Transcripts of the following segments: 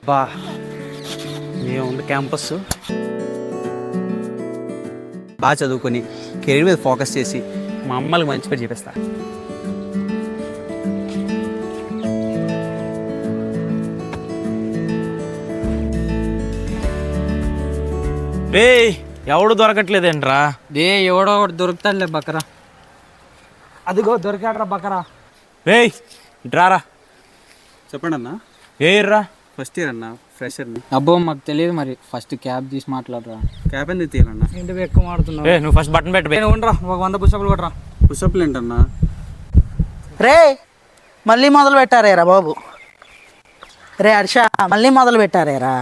బా ఏముంది క్యాంపస్ బాగా చదువుకొని కెరీర్ మీద ఫోకస్ చేసి మా అమ్మకి మంచి పేరు చూపిస్తా. రే ఎవడు దొరకట్లేదేంట్రా? డే ఎవడో ఒకటి దొరుకుతాడులే బకరా. అదిగో దొరికాడరా బకరా. రే ఇట్రారా. చెప్పండి అన్న. ఏ ఇర్రా? ఫస్ట్ ఇయర్ అన్న, ఫ్రెషర్ని. అబ్బో మాకు తెలియదు మరి, ఫస్ట్ క్యాబ్ తీసి మాట్లాడరా. క్యాబ్ ఎందుకు తీయాలన్నా? ఏంటి ఎక్కువ మాడుతున్నావు? ఏ నువ్వు ఫస్ట్ బటన్ పెట్టు. ఉండరా, ఒక 100 పుషప్లు కొట్టరా. పుషప్లు ఏంటన్నా? రే మళ్ళీ మొదలు పెట్టారేరా బాబు. రే హర్ష మళ్ళీ మొదలు పెట్టారేరా.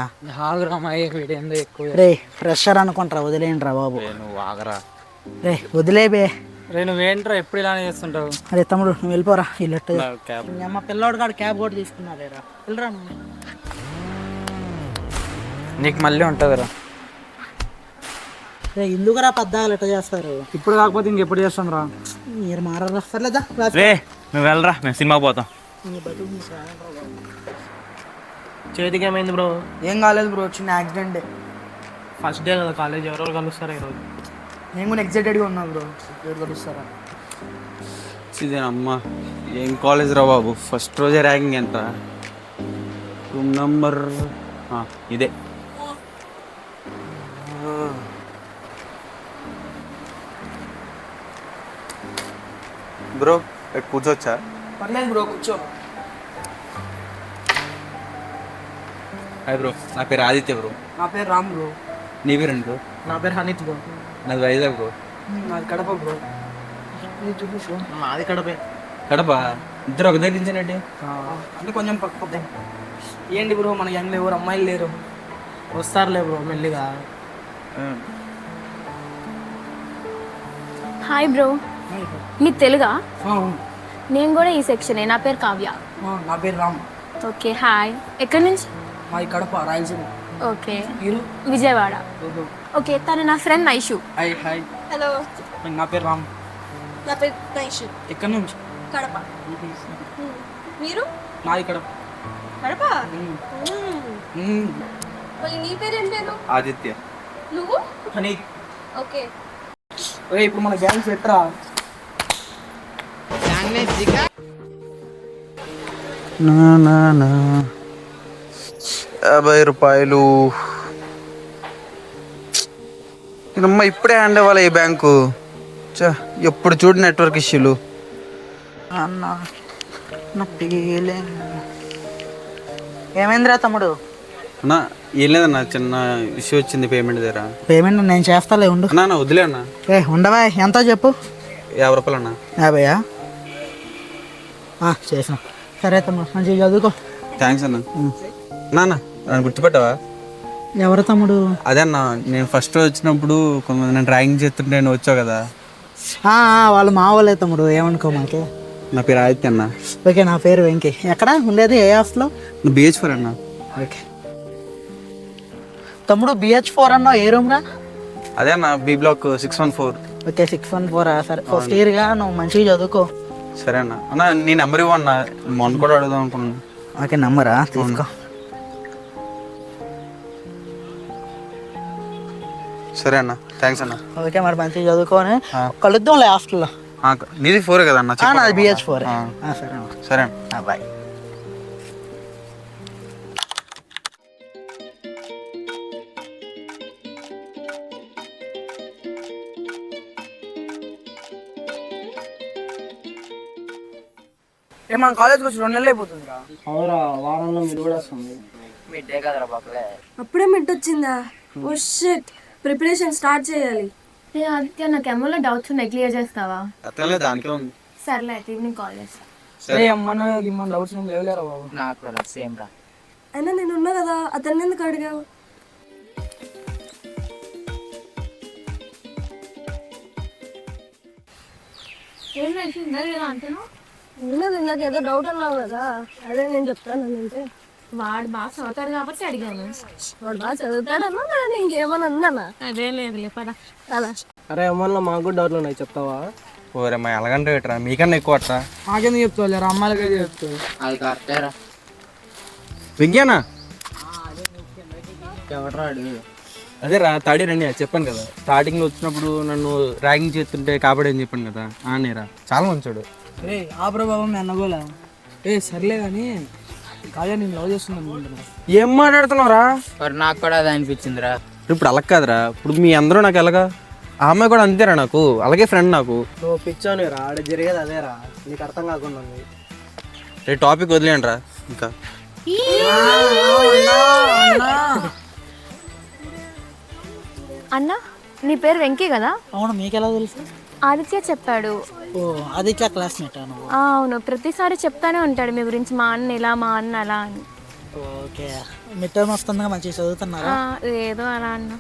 ఆగురామయ్య వీడేందో ఎక్కువ. రే ఫ్రెషర్ అనుకుంటారా, వదిలేయండిరా బాబు. నువ్వు ఆగరా. రే వదిలేబే. రే నువ్వేంట్రా ఎప్పుడు ఇలానే చేస్తుంటావు? అరే తమ్ముడు నువ్వు వెళ్ళిపోరా. ఇల్లట్టు అమ్మ పిల్లోడు కాడు క్యాబ్ కూడా తీసుకున్నారేరా. వెళ్ళరా నువ్వు. నీకు మళ్ళీ ఉంటుందిరా. రే ఎందుకురా పద్దాలు ఎట్లా చేస్తారు? ఇప్పుడు కాకపోతే ఇంకెప్పుడు చేస్తాం రా. మీరు మారరా. సర్లేదా రే నువ్వు వెళ్ళరా, మేము సినిమాకి పోతాం. చేతికి ఏమైంది బ్రో? ఏం కాలేదు బ్రో, చిన్న యాక్సిడెంట్. ఫస్ట్ డే కదా కాలేజ్, ఎవరెవరు కలుస్తారా ఈరోజు? నేను కూడా ఎగ్జైటెడ్గా ఉన్నా బ్రో, ఎవరు కలుస్తారా. ఇదే అమ్మ ఏం కాలేజ్ రా బాబు. ఫస్ట్ రోజే ర్యాంకింగ్ ఎంత? రూమ్ నంబర్ ఇదే. బ్రో కూర్చోవచ్చా? పర్లేదు బ్రో కూర్చో. హాయ్ బ్రో, నా పేరు ఆదిత్య బ్రో. నా పేరు రామ్ బ్రో. నీ పేరు బ్రో? నా పేరు హనీత్ బ్రో. నాది వైజాగ్ బ్రో. నాది కడప బ్రో. మాది కడపే. కడప? ఇద్దరు ఒక దగ్గర నుంచేనండి. అంటే కొంచెం పక్క. ఏంటి బ్రో మన యంగ్ ఎవరు అమ్మాయిలు లేరు? వస్తారులే బ్రో మెల్లిగా. హాయ్ బ్రో, నీకు తెలుగా? నేను కూడా ఈ సెక్షనే. నా పేరు కావ్య. నా పేరు రామ్. Okay hi. ఎక్కడి నుంచి? మాది కడప, రాయలసీమ. ఓకే మీరు? విజయవాడ. ఓకే తను నా friend Naishu. Hi hi. Hello, నా పేరు రామ్. నా పేరు నైషు. ఎక్కడి నుంచి? కడప. మీరు? నాది కడప. కడప. మళ్ళీ నీ పేరు ఏం పేరు? ఆదిత్య. నువ్వు? హనీత్. ఓకే. ఇప్పుడు మన గ్యాంగ్ సెట్రా. 50 రూపాయలు. నేనమ్మ ఇప్పుడే హ్యాండ్ అవ్వాలి ఈ బ్యాంకు. ఎప్పుడు చూడు నెట్వర్క్ ఇష్యూలు. అన్న నా పేలే. ఏమైందిరా తమ్ముడు? అన్నా ఏం లేదన్నా, చిన్న ఇష్యూ వచ్చింది పేమెంట్ దగ్గర. పేమెంట్ నేను చేస్తాలే ఉండు. అన్నా వదిలే అన్న. ఉండవా, ఎంతో చెప్పు. 50 రూపాయలు అన్న. 50యా? చేసిన. సరే తమ్ముడు మంచిగా చదువుకో. థ్యాంక్స్ అన్న. నాన్న నన్ను గుర్తుపెట్టావా? ఎవరు తమ్ముడు? అదే అన్న, నేను ఫస్ట్ వచ్చినప్పుడు కొంతమంది నేను డ్రాయింగ్ చేస్తుంటే నేను వచ్చావు కదా. వాళ్ళు మా వాళ్ళే తమ్ముడు, ఏమనుకో మాకే. నా పేరు ఆదిత్య అన్న. ఓకే నా పేరు వెంకీ. ఎక్కడ ఉండేది, ఏ హాస్టల్లో? BH4 అన్న. ఓకే తమ్ముడు BH4 అన్నావు, ఏ రూమ్గా? అదే అన్న B బ్లాక్ 614. ఓకే 614. సరే ఫస్ట్ ఇయర్గా నువ్వు మంచిగా చదువుకో. సరే అన్న. అన్న నీ నెంబర్ ఇవ్వన్న, మొన్న కూడా అడుగుదాం అనుకున్నాను. ఓకే నంబరా తీసుకో. సరే అన్న, థ్యాంక్స్ అన్న. ఓకే మరి మంచిగా చదువుకొని కలుద్దాంలే హాస్టల్లో. నీది 4 కదా అన్న? నాది BH4. సరే సరే అన్న. బాయ్. మన కాలేజ్కి వచ్చి 2 నెలలు అయిపోతుందిరా. అవురా, వారంలో మీరు కూడా వస్తుంది. మిడ్డే కదరా బాబులే. అప్పుడే మిడ్ వచ్చిందా? ఓ షిట్, ప్రిపరేషన్ స్టార్ట్ చేయాలి. ఏ ఆదిత్య, నాకు ఎమ్మలో డౌట్స్ ఉన్నాయి, క్లియర్ చేస్తావా? దానికే ఉంది. సర్లే అయితే ఈవినింగ్ కాల్ చేస్తా. మన డౌట్స్ ఏం లేవులేరా బాబు. నాకు సేమ్ రా. అయినా నేను ఉన్నా కదా, అతన్ని ఎందుకు అడిగావు? ఏం నచ్చిందా లేదా అంతను? ఉన్నది నాకు ఏదో డౌట్ అన్నావు కదా, అదే నేను చెప్తాను. అంటే వాడు బాగా చదువుతాడు కాబట్టి అడిగాను. వాడు బాగా చదువుతాడన్నా, నేను ఇంకేమన్నా అన్నానా? అదే లేదులే పద. కదా అరే అమ్మలో మాకు కూడా డౌట్లు ఉన్నాయి, చెప్తావా? ఓరే మా ఎలాగంటే పెట్టరా, మీకన్నా ఎక్కువ అట్రా. మాకెందుకు చెప్తావు, అమ్మాయిలకి చెప్తావు. అది కరెక్టేరా. వెంకయ్యనా ఎవరాడు? అదే రా తాడి రండి చెప్పాను కదా, స్టార్టింగ్లో వచ్చినప్పుడు నన్ను ర్యాగింగ్ చేస్తుంటే కాపాడని చెప్పాను కదా, నేరా చాలా మంచోడు. రే ఆ ప్రభావం మీ అన్నగోలా. సర్లే కానీ కావ్య నేను లవ్ చేస్తుంది అనుకుంటున్నా. ఏం మాట్లాడుతున్నావురా? మరి నాకు కూడా అది అనిపించిందిరా. ఇప్పుడు అలా కాదురా, ఇప్పుడు మీ అందరూ నాకు ఎలాగా, ఆ అమ్మాయి కూడా అంతేరా నాకు, అలాగే ఫ్రెండ్ నాకు. నువ్వు పిచ్చాను రా, ఆడ జరిగేది అదేరా, నీకు అర్థం కాకుండా ఉంది. రే టాపిక్ వదిలేండి రా ఇంకా. అన్న నీ పేరు వెంకీ కదా? అవును, మీకెలా తెలుసు? ఆదిత్య చెప్పాడు. ఓ ఆదిత్య క్లాస్మేట్ నువ్వు? అవును, ప్రతిసారి చెప్తానే ఉంటాడు మీ గురించి, మా అన్న ఇలా మా అన్న అలా అని. ఓకే, మిడ్ టర్మ్ వస్తుందిగా, మంచిగా చదువుతున్నారా? ఏదో అలా అన్న.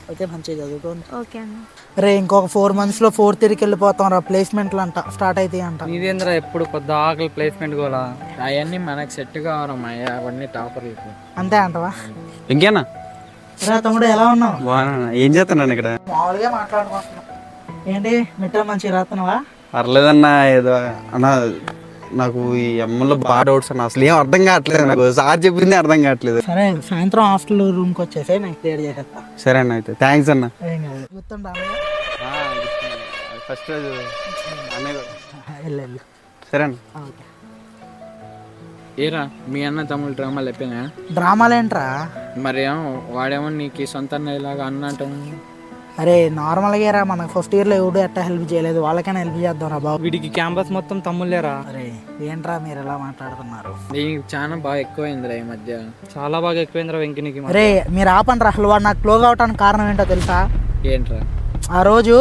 అయితే మంచిగా చదువుకోండి. ఓకే అన్న. రే ఇంకొక 4 monthsలో 4th ఇయర్కి వెళ్ళిపోతాం రా, ప్లేస్మెంట్లు అంట స్టార్ట్ అవుతాయి అంట. నీదేంద్ర ఎప్పుడు కొద్ది ఆకలి ప్లేస్మెంట్ కూడా అవన్నీ మనకు సెట్ కావరమ్మా, అవన్నీ టాపర్లకు. అంతే అంటవా? ఇంకేనా రా తమ్ముడు, ఎలా ఉన్నావు? బాగా ఏం చేస్తున్నాను ఇక్కడ? మామూలుగా మాట్లాడుకుంటున్నాం. ఏంటి మిడ్ టర్మ్ మంచిగా రాస్తున్నావా? పర్లేదన్నా, ఏదో అన్నా నాకు ఈ అమ్మలో బాగా డౌట్స్ అన్న, అసలు ఏం అర్థం కావట్లేదు నాకు, సార్ చెప్పింది అర్థం కావట్లేదు. సరే సాయంత్రం హాస్టల్ రూమ్కి వచ్చేసి నేను క్లియర్ చేసేస్తా. సరే అన్న, అయితే థ్యాంక్స్ అన్న. ఏం కాదు, గుర్తుండా? ఫస్ట్ రోజు వెళ్ళు. సరే అన్న. ఓకే. ఏరా మీ అన్న తమ్ముడు డ్రామాలు అయిపోయినా? డ్రామాలేంట్రా? మరేమో వాడేమో నీకు సొంత ఇలాగా అన్నట్టు. అరే నార్మల్గా రా, మనకు ఫస్ట్ ఇయర్లో ఎవడు ఎట్టా హెల్ప్ చేయలేదు, వాళ్ళకైనా హెల్ప్ చేద్దాం రా బాబు. వీడికి క్యాంపస్ మొత్తం తమ్ముళ్ళేరా. అరే ఏంట్రా మీరు ఎలా మాట్లాడుతున్నారు? నీకు చాలా బాగా ఎక్కువైందిరా ఈ మధ్య, చాలా బాగా ఎక్కువైందిరా వెంకినికి. అరే మీరు ఆపండి రా, అసలు వాడు నాకు క్లోజ్ అవటానికి కారణం ఏంటో తెలుసా? ఏంట్రా? ఆ రోజు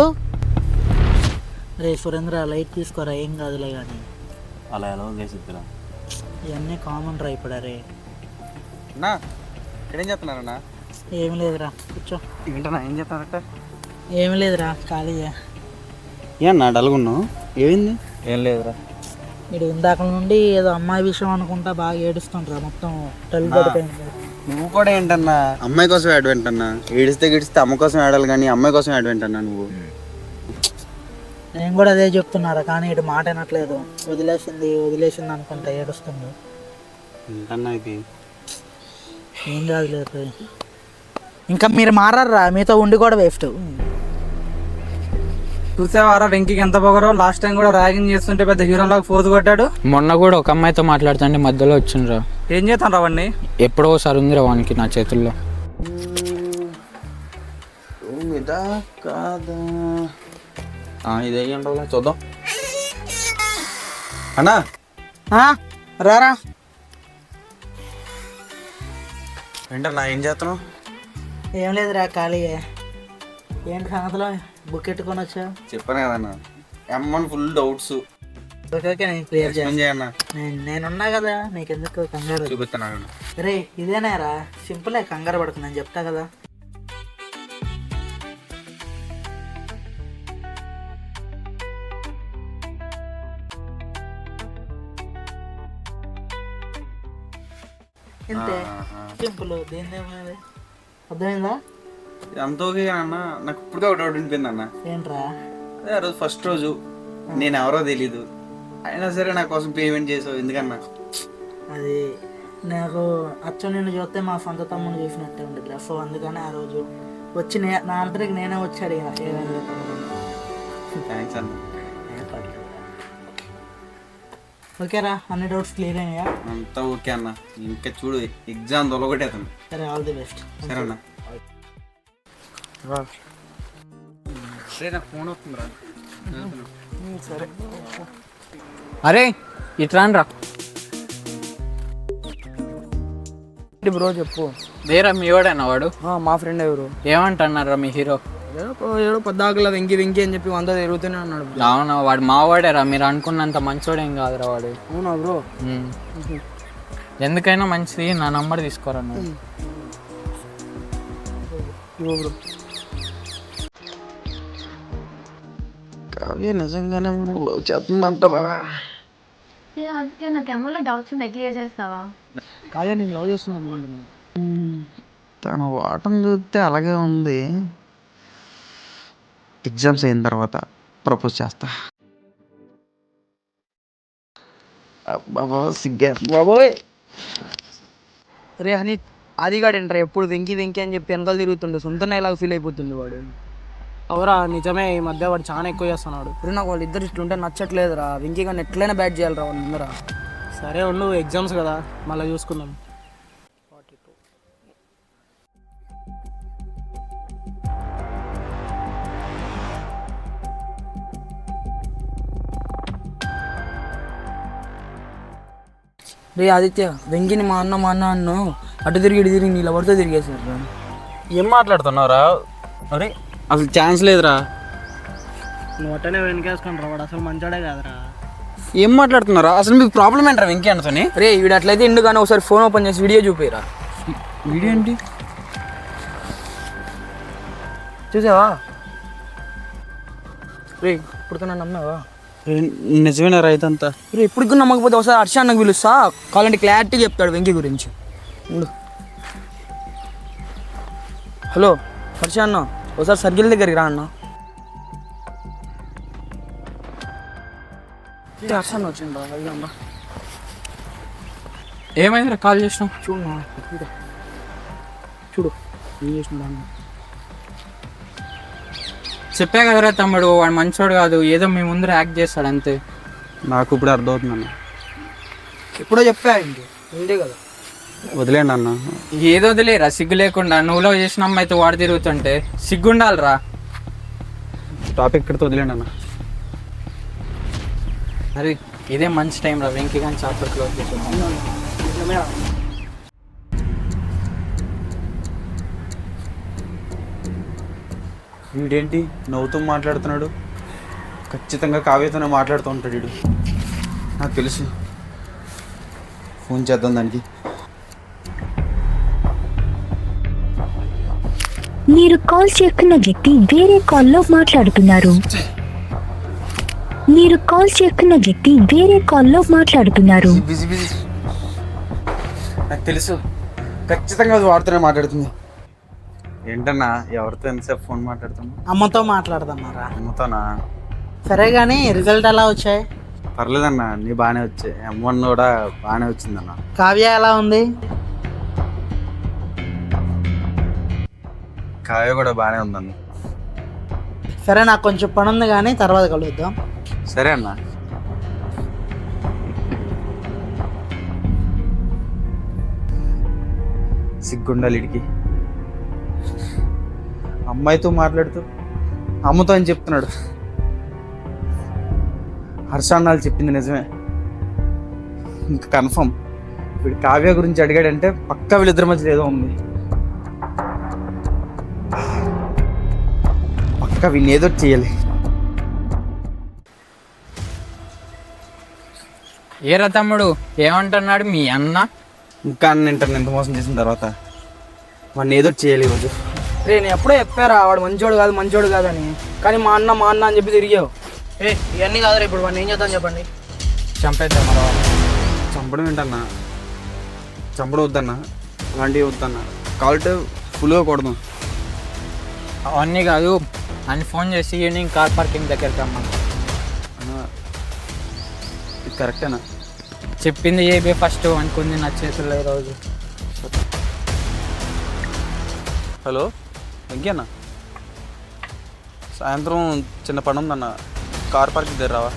రే సురేంద్ర లైట్ తీసుకోరా, ఏం కాదులే కానీ. అలా ఎలా చేసిద్దిరా, ఇవన్నీ కామన్ రా ఇప్పుడు. అరే అన్నా ఇక్కడేం చేస్తున్నారన్నా? ఏం లేదురా, కూర్చో. ఏంటన్నా ఏం చేస్తున్నారట? ఏం లేదురా, ఖాళీయే. ఏమన్నా డల్గున్నావు, ఏమైంది? ఏం లేదురా. మీరు ఇందాక నుండి ఏదో అమ్మాయి విషయం అనుకుంటా బాగా ఏడుస్తుంటారా, మొత్తం టల్ పడిపోయింది. నువ్వు కూడా ఏంటన్నా అమ్మాయి కోసం అడ్వెంట్ అన్నా, ఏడిస్తే అమ్మ కోసం ఆడాలి కానీ అమ్మాయి కోసం అడ్వెంట్ అన్నా నువ్వు. నేను కూడా అదే చెప్తున్నారా, కానీ ఇటు మాట వినట్లేదు. వదిలేసింది అనుకుంటా ఏడుస్తుంది. ఏంటన్నా ఇది? ఏం కాదులేదు, ఇంకా మీరు మారరా, మీతో ఉండి కూడా వేస్ట్. చూసావారా వెంకీకి ఎంత పొగరో, లాస్ట్ టైం కూడా ర్యాగింగ్ చేస్తుంటే పెద్ద హీరోలాగా ఫోజు కొట్టాడు. మొన్న కూడా ఒక అమ్మాయితో మాట్లాడుతుంటే మధ్యలో వచ్చిండ్రా. ఏం చేస్తాను రా వాడిని? ఎప్పుడో ఒకసారి ఉందిరా వానికి నా చేతుల్లో. ఇదే చూద్దాం అన్నా. రారా. ఏంటన్నా ఏం చేస్తున్నావు? ఏం లేదురా, ఖాళీయే. ఏంటి సంగతిలో బుక్ ఎట్టుకొని వచ్చా? చెప్పాను కదన్నా, అమ్మని ఫుల్ డౌట్స్. ఓకే నేను క్లియర్ చేయన్నా, నేనున్నా కదా, నీకెందుకు కంగారు? చూపిస్తాను. రే ఇదేనారా, సింపులే, కంగారు పడుతుంది, నేను చెప్తా కదా. ఇంతే సింపుల్, దేనిదేమైంది, అర్థమైందా? అంత ఓకే అన్న, నాకు ఇప్పుడుగా ఒక డౌట్ అనిపింది అన్న. ఏంట్రా? అదే ఆ రోజు ఫస్ట్ రోజు నేను ఎవరో తెలీదు, అయినా సరే నా కోసం పేమెంట్ చేసావు ఎందుకన్నా? అది నాకు అచ్చం నిన్ను చూస్తే మా సొంత తమ్ముని చూసినట్టే ఉండదు. సో అందుకని ఆ రోజు వచ్చి నా అంతరికి నేనే వచ్చి అడిగా ఏమైంది. థ్యాంక్స్ అన్న. ఓకేరా, అన్ని డౌట్స్ క్లియర్ అయినాయా? అంతా ఓకే అన్న, ఇంకా చూడు ఎగ్జామ్ తొలగొట్టేస్తాను. సరే, ఆల్ ది బెస్ట్. సరే అన్న. నాకు ఫోన్ వస్తుందిరా. సరే అరే ఇట్రాన్రా బ్రో, చెప్పు. వేరా మీ వాడేనా వాడు? మా ఫ్రెండ్ ఎవరు? ఏమంటున్నారా మీ హీరో? ఏడో పద్దాకలా వెంకి అని చెప్పి 100 తిరుగుతూనే ఉన్నాడు. అవునా, వాడు మా వాడేరా, మీరు అనుకున్నంత మంచోడేం కాదురా వాడు. అవునా బ్రో? ఎందుకైనా మంచిది, నా నంబర్ తీసుకోరా నువ్వు. కావ్య నిజంగానే చెప్తుందంటావా? అందుకే నాకు ఏమో డౌట్స్ ఉన్నాయి, క్లియర్ చేస్తావా? కాదా నేను లవ్ చేస్తున్నాను అనుకుంటున్నాను. తన వాటం చూస్తే అలాగే ఉంది. ఎగ్జామ్స్ అయిన తర్వాత ప్రపోజ్ చేస్తా. బాబా సిగ్గా బాబోయ్. రే హనీ, అది కాడు ఏంట్రా ఎప్పుడు వెంకి వెంకి అని చెప్పి వెనకాల తిరుగుతుండే సొంత ఇలాగ ఫీల్ అయిపోతుంది వాడు. అవరా నిజమే, ఈ మధ్య వాడు చాలా ఎక్కువ చేస్తున్నాడు. ఇప్పుడు నాకు వాళ్ళు ఇద్దరు ఇట్లుంటే నచ్చట్లేదురా. వెంకీ కానీ ఎట్లయినా బ్యాట్ చేయాలిరా వాళ్ళు ముందర. సరే ఉండు, ఎగ్జామ్స్ కదా మళ్ళీ చూసుకుందాం. రే ఆదిత్య, వెంకిని మా అన్న అన్ను అటు తిరిగి ఇటు తిరిగి నీళ్ళ పడితే తిరిగేసారు రా. ఏం మాట్లాడుతున్నావురా? అరే అసలు ఛాన్స్ లేదురా. నువ్వు అట్టనే వెనకేసుకుని రా, వాడు అసలు మంచోడే కాదురా. ఏం మాట్లాడుతున్నారా? అసలు మీకు ప్రాబ్లం ఏంట్రా వెంకీ అన్నతోని? రే వీడు అట్లయితే ఇండు కానీ ఒకసారి ఫోన్ ఓపెన్ చేసి వీడియో చూపిరా. వీడియో ఏంటి? చూసావా? రే ఇప్పుడు నన్ను నమ్మావా? నిజమేనా రైతంతా? రే ఇప్పుడు నమ్మకపోతే ఒకసారి హర్ష అన్నకు పిలుస్తా, కావాలంటే క్లారిటీ చెప్తాడు వెంకీ గురించి. ఉండు. హలో హర్ష అన్న, ఒకసారి సర్కిల్ దగ్గరికి రా అన్న. హర్ష అన్న వచ్చిందా? అన్నా ఏమైందిరా కాల్ చేసినావు? చూడు ఏం చేసిన అన్న. చెప్పా కదరా తమ్ముడు, వాడు మంచోడు కాదు, ఏదో మీ ముందర యాక్ట్ చేస్తాడు అంతే. నాకు ఇప్పుడు అర్థమవుతుందన్న. ఎప్పుడో చెప్పా ఇంటి ఉండే కదా. వదిలేండి అన్న. ఏదో వదిలేరా సిగ్గు లేకుండా. నువ్వు లవ్ చేసిన అమ్మాయితో వాడు తిరుగుతుంటే సిగ్గుండాలిరా. టాపిక్ ఇక్కడితో వదిలేండి అన్న. అరే ఇదే మంచి టైం రా, వెంకీ కానీ చాప్టర్ క్లోజ్ చేసాం. వీడేంటి నవ్వుతూ మాట్లాడుతున్నాడు? ఖచ్చితంగా కావ్యతోనే మాట్లాడుతూ ఉంటాడు వీడు, నాకు తెలుసు. ఫోన్ చేద్దాం దానికి. మీరు కాల్ చేస్తున్న వ్యక్తి వేరే కాల్లో మాట్లాడుతున్నారు. మీరు కాల్ చేస్తున్న వ్యక్తి వేరే కాల్లో మాట్లాడుతున్నారు. బిజీ బిజీ, నాకు తెలుసు. ఖచ్చితంగా అది వాడుతూనే మాట్లాడుతుంది. ఏంటన్నా ఎవరితో ఎంతసేపు ఫోన్ మాట్లాడుతున్నా? అమ్మతో మాట్లాడుతున్నారా? అమ్ముతానా? సరే కానీ రిజల్ట్ ఎలా వచ్చాయి? పర్లేదన్నా, నీ బాగానే వచ్చాయి. M1 కూడా బాగానే వచ్చిందన్న. కావ్య ఎలా ఉంది? కావ్య కూడా బాగానే ఉందన్న. సరే నాకు కొంచెం పని ఉంది కానీ తర్వాత కలుద్దాం. సరే అన్న. సిగ్గుండాలి ఇడికి. అమ్మాయితో మాట్లాడుతూ అమ్మతో అని చెప్తున్నాడు. హర్ష అన్నాళ్ళు చెప్పింది నిజమే. ఇంకా కన్ఫర్మ్ వీడు కావ్య గురించి అడిగాడంటే పక్కా వీళ్ళిద్దరి మధ్యలో ఏదో ఉంది. పక్కా వీళ్ళని ఏదో చేయాలి. ఏరా తమ్ముడు ఏమంటున్నాడు మీ అన్న? ఇంకా అన్న ఎంత మోసం చేసిన తర్వాత వాడిని ఏదో చేయాలి ఈరోజు. రే నేను ఎప్పుడో చెప్పారా వాడు మంచోడు కాదని, కానీ మా అన్న అని చెప్పి తిరిగావు. ఇవన్నీ కాదురా, ఇప్పుడు వాడిని ఏం చేద్దాం చెప్పండి. చంపేద్దాం మరో. చంపడం ఏంటన్నా? చంపడం వద్దన్నా, అలాంటివి వద్దన్నా. కావాలంటే ఫుల్గా కొడదాం. అవన్నీ కాదు, అని ఫోన్ చేసి ఈవినింగ్ కార్ పార్కింగ్ దగ్గరికి రమ్మను. ఇది కరెక్టేనా? చెప్పింది ఏబే ఫస్ట్ అనుకుంది నా చేతుల్లో ఈరోజు. హలో వెంకీ అన్న, సాయంత్రం చిన్న పని ఉందన్న, కార్ పార్కింగ్ దగ్గర రావా?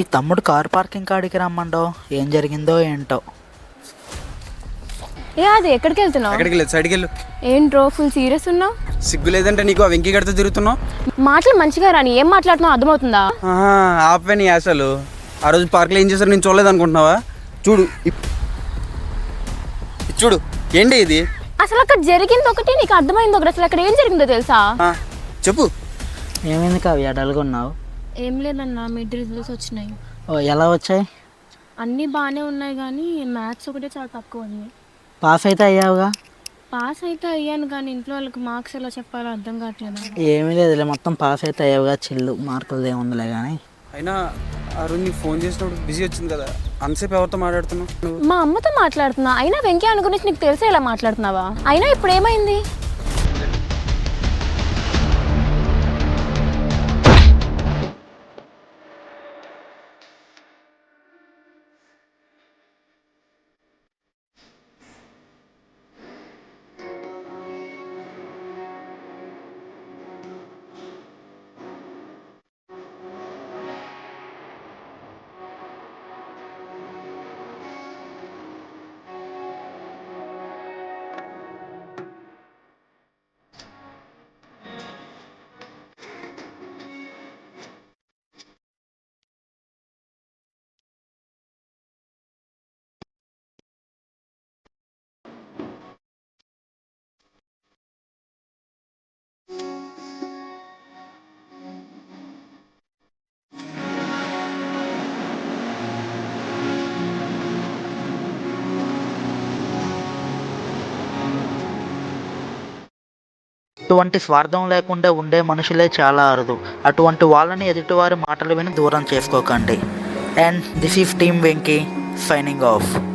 ఈ తమ్ముడు కార్ పార్కింగ్ కాడికి రమ్మండో, ఏం జరిగిందో ఏంటో. ఏ అది ఎక్కడికి వెళ్తున్నావు? ఎక్కడికి వెళ్ళదు, సైడ్కి వెళ్ళు. ఏంట్రో ఫుల్ సీరియస్ ఉన్నావు? సిగ్గు లేదంటే నీకు ఆ వెంకీ గడితో తిరుగుతున్నావు? మాటలు మంచిగా రాని, ఏం మాట్లాడుతున్నావు అర్థమవుతుందా? ఆపే నీ ఆశలు. ఆ రోజు పార్క్లో ఏం చేశారు నేను చూడలేదు అనుకుంటున్నావా? చూడు చూడు ఏంటి ఇది? అసలు అక్కడ జరిగింది ఒకటి, నీకు అర్థమైంది ఒకటి. అసలు అక్కడ ఏం జరిగిందో తెలుసా? చెప్పు. ఏమైంది కావ్య డల్గొన్నావు? ఏం లేదన్నా, మిడ్ రిజల్ట్స్ వచ్చినాయి. ఓ ఎలా వచ్చాయి? అన్నీ బాగానే ఉన్నాయి కానీ మ్యాథ్స్ ఒకటే చాలా తక్కువ ఉంది. పాస్ అయితే అయ్యావుగా? పాస్ అయితే అయ్యాను కానీ ఇంట్లో వాళ్ళకి మార్క్స్ ఎలా చెప్పాలో అర్థం కావట్లేదు. ఏమీ లేదులే, మొత్తం పాస్ అయితే అయ్యావుగా, చిల్లు, మార్కులు ఏముందిలే కానీ. అయినా ఆ రోజు నీకు ఫోన్ చేసినప్పుడు బిజీ వచ్చింది కదా, అంతసేపు ఎవరితో మాట్లాడుతున్నావు? మా అమ్మతో మాట్లాడుతున్నా. అయినా వెంకీ అన్న గురించి నీకు తెలిసే ఎలా మాట్లాడుతున్నావా? అయినా ఇప్పుడు ఏమైంది? ఇటువంటి స్వార్థం లేకుండా ఉండే మనుషులే చాలా అరుదు. అటువంటి వాళ్ళని ఎదుటివారి మాటలు విని దూరం చేసుకోకండి. And this is team Venky signing off.